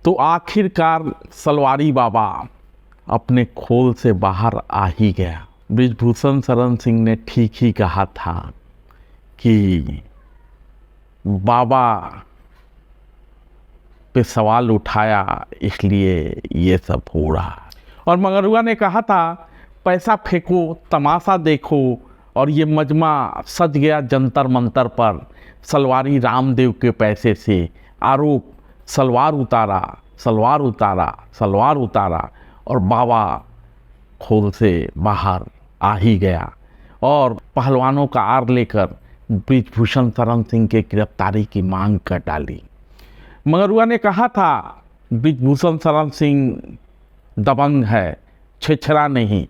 तो आखिरकार सलवारी बाबा अपने खोल से बाहर आ ही गया। बृजभूषण शरण सिंह ने ठीक ही कहा था कि बाबा पे सवाल उठाया इसलिए ये सब हो रहा। और मंगरुआ ने कहा था पैसा फेंको, तमाशा देखो, और ये मजमा सज गया जंतर मंतर पर। सलवारी रामदेव के पैसे से आरोप, सलवार उतारा, सलवार उतारा, सलवार उतारा, और बाबा खोल से बाहर आ ही गया और पहलवानों का आर लेकर बृजभूषण शरण सिंह के गिरफ्तारी की मांग कर डाली। मंगरुआ ने कहा था बृजभूषण शरण सिंह दबंग है, छेछरा नहीं,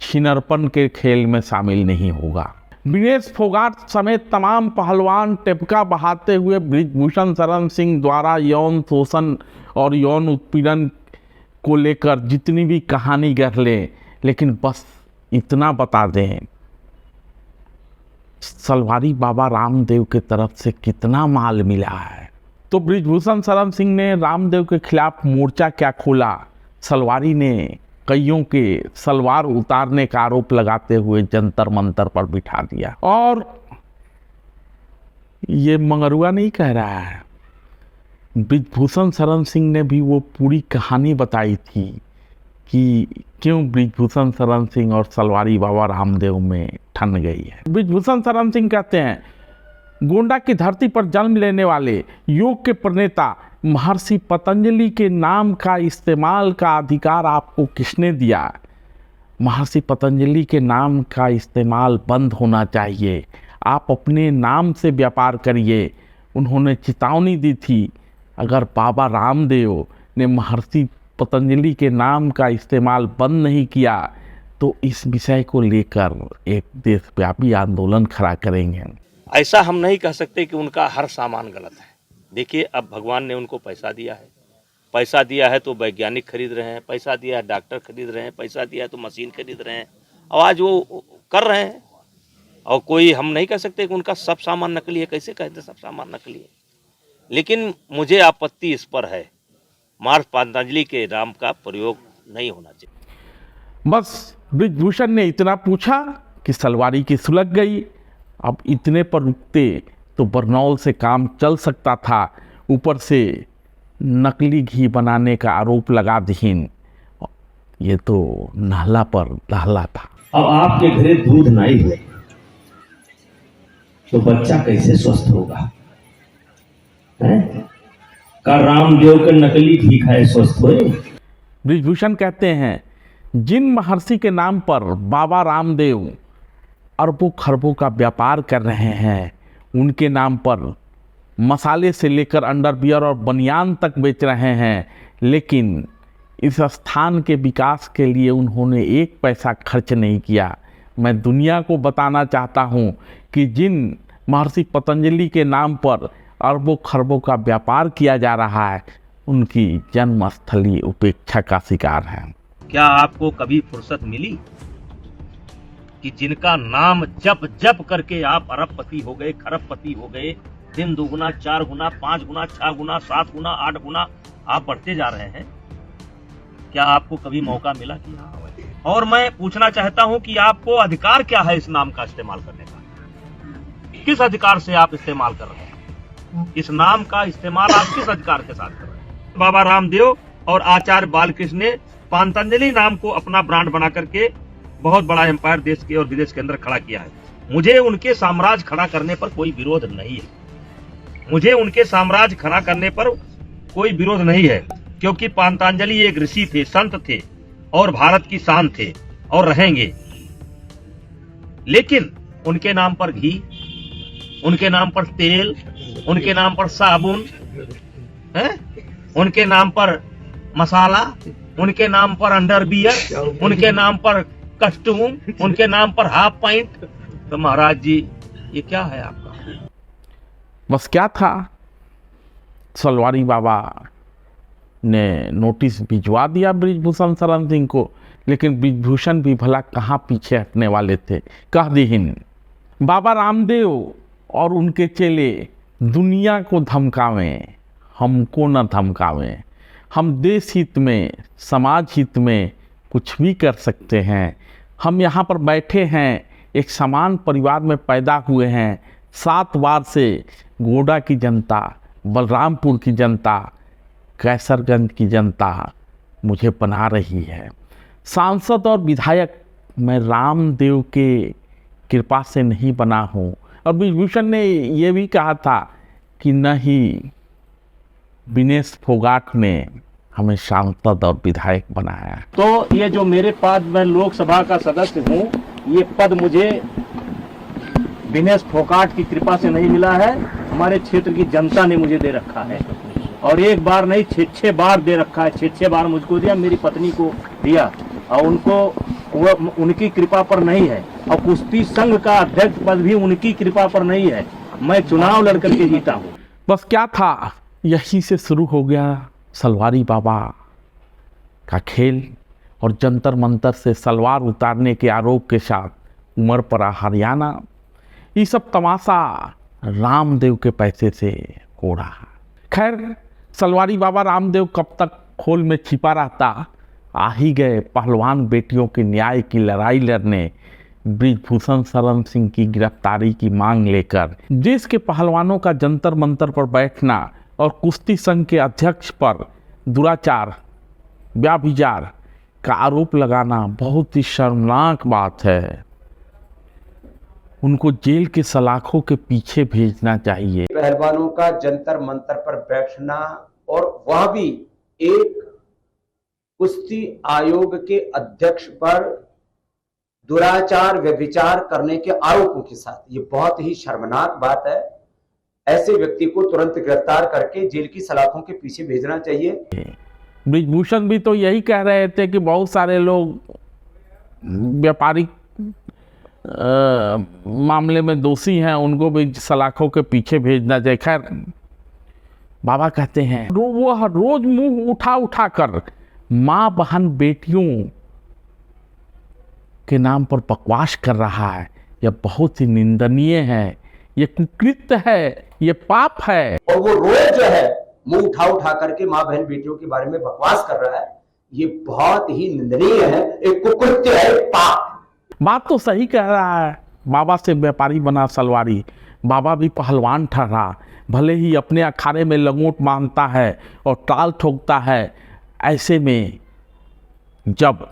छिनरपन के खेल में शामिल नहीं होगा। विनेश फोगाट समेत तमाम पहलवान टेपका बहाते हुए बृजभूषण शरण सिंह द्वारा यौन शोषण और यौन उत्पीड़न को लेकर जितनी भी कहानी गढ़ लें, लेकिन बस इतना बता दें सलवारी बाबा रामदेव के तरफ से कितना माल मिला है। तो बृजभूषण शरण सिंह ने रामदेव के खिलाफ मोर्चा क्या खोला, सलवारी ने कईयों के सलवार उतारने का आरोप लगाते हुए जंतर मंतर पर बिठा दिया। और ये मंगरुआ नहीं कह रहा है, बृजभूषण शरण सिंह ने भी वो पूरी कहानी बताई थी कि क्यों बृजभूषण शरण सिंह और सलवारी बाबा रामदेव में ठन गई है। बृजभूषण शरण सिंह कहते हैं गोंडा की धरती पर जन्म लेने वाले योग के प्रणेता महर्षि पतंजलि के नाम का इस्तेमाल का अधिकार आपको किसने दिया? महर्षि पतंजलि के नाम का इस्तेमाल बंद होना चाहिए, आप अपने नाम से व्यापार करिए। उन्होंने चेतावनी दी थी अगर बाबा रामदेव ने महर्षि पतंजलि के नाम का इस्तेमाल बंद नहीं किया तो इस विषय को लेकर एक देशव्यापी आंदोलन खड़ा करेंगे। ऐसा हम नहीं कह सकते कि उनका हर सामान गलत है। देखिए, अब भगवान ने उनको पैसा दिया है, पैसा दिया है तो वैज्ञानिक खरीद रहे हैं, पैसा दिया है डॉक्टर खरीद रहे हैं, पैसा दिया है तो मशीन खरीद रहे हैं, और आज वो कर रहे हैं। और कोई हम नहीं कह सकते कि उनका सब सामान नकली है, कैसे कहते सब सामान नकली है। लेकिन मुझे आपत्ति इस पर है, महर्षि पतंजलि के नाम का प्रयोग नहीं होना चाहिए। बस बृजभूषण ने इतना पूछा कि सलवारी की सुलग गई। अब इतने पर रुकते तो बरनौल से काम चल सकता था, ऊपर से नकली घी बनाने का आरोप लगा दीन। ये तो नहला पर दहला था। अब आपके घरे दूध नहीं हुए तो बच्चा कैसे स्वस्थ होगा? का रामदेव के नकली घी खाए स्वस्थ हुए? बृजभूषण कहते हैं जिन महर्षि के नाम पर बाबा रामदेव अरबों खरबों का व्यापार कर रहे हैं, उनके नाम पर मसाले से लेकर अंडरवियर और बनियान तक बेच रहे हैं, लेकिन इस स्थान के विकास के लिए उन्होंने एक पैसा खर्च नहीं किया। मैं दुनिया को बताना चाहता हूं कि जिन महर्षि पतंजलि के नाम पर अरबों खरबों का व्यापार किया जा रहा है, उनकी जन्मस्थली उपेक्षा का शिकार है। क्या आपको कभी फुर्सत मिली कि जिनका नाम जप जप करके आप अरबपति हो गए, खरबपति हो गए, दिन दुगुना, 4 गुना, 5 गुना, 6 गुना, 7 गुना, 8 गुना आप बढ़ते जा रहे हैं? क्या आपको कभी मौका मिला कि और मैं पूछना चाहता हूं कि आपको अधिकार क्या है इस नाम का इस्तेमाल करने का? किस अधिकार से आप इस्तेमाल कर रहे हैं? इस नाम का इस्तेमाल आप किस अधिकार के साथ कर रहे हैं? बाबा रामदेव और आचार्य बालकृष्ण ने पतंजलि नाम को अपना ब्रांड बना करके बहुत बड़ा एम्पायर देश के और विदेश के अंदर खड़ा किया है। मुझे उनके साम्राज्य खड़ा करने पर कोई विरोध नहीं है, मुझे उनके साम्राज्य खड़ा करने पर कोई विरोध नहीं है, क्योंकि पतंजलि एक ऋषि थे, संत थे और भारत की शान थे और रहेंगे। लेकिन उनके नाम पर घी, उनके नाम पर तेल, उनके नाम पर साबुन है, उनके नाम पर मसाला, उनके नाम पर अंडरवियर, उनके नाम पर कस्टूम, उनके नाम पर हाफ पैंट। तो महाराज जी ये क्या है आपका? बस क्या था, सलवारी बाबा ने नोटिस भिजवा दिया बृजभूषण शरण सिंह को, लेकिन बृजभूषण भी भला कहाँ पीछे हटने वाले थे। कह दीन बाबा रामदेव और उनके चेले दुनिया को धमकावें, हमको न धमकावें। हम देश हित में, समाज हित में कुछ भी कर सकते हैं। हम यहाँ पर बैठे हैं, एक समान परिवार में पैदा हुए हैं। 7 बार से गोडा की जनता, बलरामपुर की जनता, कैसरगंज की जनता मुझे बना रही है। सांसद और विधायक मैं रामदेव के कृपा से नहीं बना हूँ। और विभूषण ने ये भी कहा था कि नहीं, विनेश फोगाट ने हमें सांसद और विधायक बनाया। तो ये जो मेरे पास मैं लोकसभा का सदस्य हूँ, ये पद मुझे विनेश फोगाट की कृपा से नहीं मिला है, हमारे क्षेत्र की जनता ने मुझे दे रखा है। और एक बार नहीं, 6 बार दे रखा है। 6 बार मुझको दिया, मेरी पत्नी को दिया, और उनको वो उनकी कृपा पर नहीं है। और कुश्ती संघ का अध्यक्ष पद भी उनकी कृपा पर नहीं है। मैं चुनाव लड़ करके जीता हूँ। बस क्या था, यहीं से शुरू हो गया सलवारी बाबा का खेल। और जंतर मंतर से सलवार उतारने के आरोप के साथ उमरपरा हरियाणा, ये सब तमाशा रामदेव के पैसे से हो रहा। खैर, सलवारी बाबा रामदेव कब तक खोल में छिपा रहता। आ ही गए पहलवान बेटियों के न्याय की लड़ाई लड़ने, बृजभूषण शरण सिंह की गिरफ्तारी की मांग लेकर। देश के पहलवानों का जंतर मंतर पर बैठना और कुश्ती संघ के अध्यक्ष पर दुराचार, व्याभिचार का आरोप लगाना बहुत ही शर्मनाक बात है। उनको जेल के सलाखों के पीछे भेजना चाहिए। पहलवानों का जंतर मंतर पर बैठना, और वह भी एक कुश्ती आयोग के अध्यक्ष पर दुराचार व्यभिचार करने के आरोपों के साथ, ये बहुत ही शर्मनाक बात है। ऐसे व्यक्ति को तुरंत गिरफ्तार करके जेल की सलाखों के पीछे भेजना चाहिए। बृजभूषण भी तो यही कह रहे थे कि बहुत सारे लोग व्यापारिक मामले में दोषी हैं, उनको भी सलाखों के पीछे भेजना चाहिए। खैर, बाबा कहते हैं वो रोज मुंह उठा कर माँ बहन बेटियों के नाम पर बकवास कर रहा है। यह बहुत ही निंदनीय है, ये कुकृत्य है, ये पाप है। और वो रोज जो है मुंह उठा करके माँ बहन बेटियों के बारे में बकवास कर रहा है, ये बहुत ही निंदनीय है, एक कुकृत्य है, पाप। बात तो सही कह रहा है। बाबा से व्यापारी बना सलवारी, बाबा भी पहलवान ठहरा। भले ही अपने अखाड़े में लंगोट मानता है और ताल ठोकता है। ऐसे में जब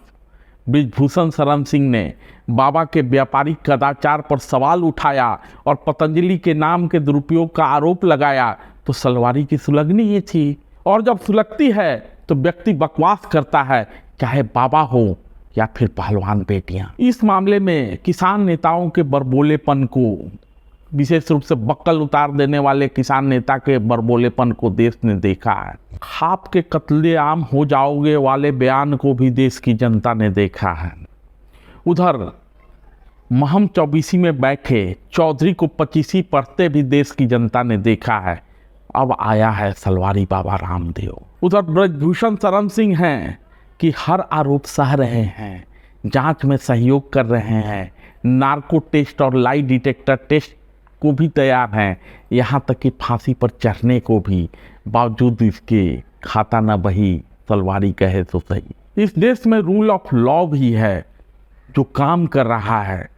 बृजभूषण शरण सिंह ने बाबा के व्यापारिक कदाचार पर सवाल उठाया और पतंजलि के नाम के दुरुपयोग का आरोप लगाया, तो सलवारी की सुलगनी ही थी। और जब सुलगती है तो व्यक्ति बकवास करता है, चाहे बाबा हो या फिर पहलवान बेटियां। इस मामले में किसान नेताओं के बरबोलेपन को, विशेष रूप से बक्कल उतार देने वाले किसान नेता के बरबोलेपन को देश ने देखा है। खाप के कत्लेआम हो जाओगे वाले बयान को भी देश की जनता ने देखा है। उधर महम 24 में बैठे चौधरी को 25 पढ़ते भी देश की जनता ने देखा है। अब आया है सलवारी बाबा रामदेव। उधर बृजभूषण शरण सिंह हैं कि हर आरोप सह रहे हैं, जांच में सहयोग कर रहे हैं, नार्को टेस्ट और लाई डिटेक्टर टेस्ट को भी तैयार हैं, यहाँ तक कि फांसी पर चढ़ने को भी। बावजूद इसके खाता न बही, सलवारी कहे तो सही। इस देश में रूल ऑफ लॉ भी है जो काम कर रहा है।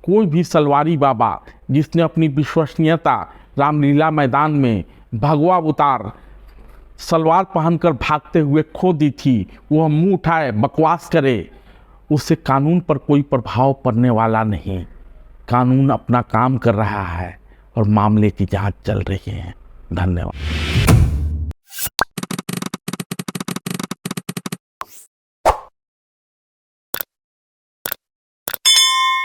कोई भी सलवारी बाबा जिसने अपनी विश्वसनीयता रामलीला मैदान में भगवा उतार सलवार पहनकर भागते हुए खो दी थी, वह मुंह उठाए बकवास करे, उससे कानून पर कोई प्रभाव पड़ने वाला नहीं। कानून अपना काम कर रहा है और मामले की जांच चल रही है। धन्यवाद।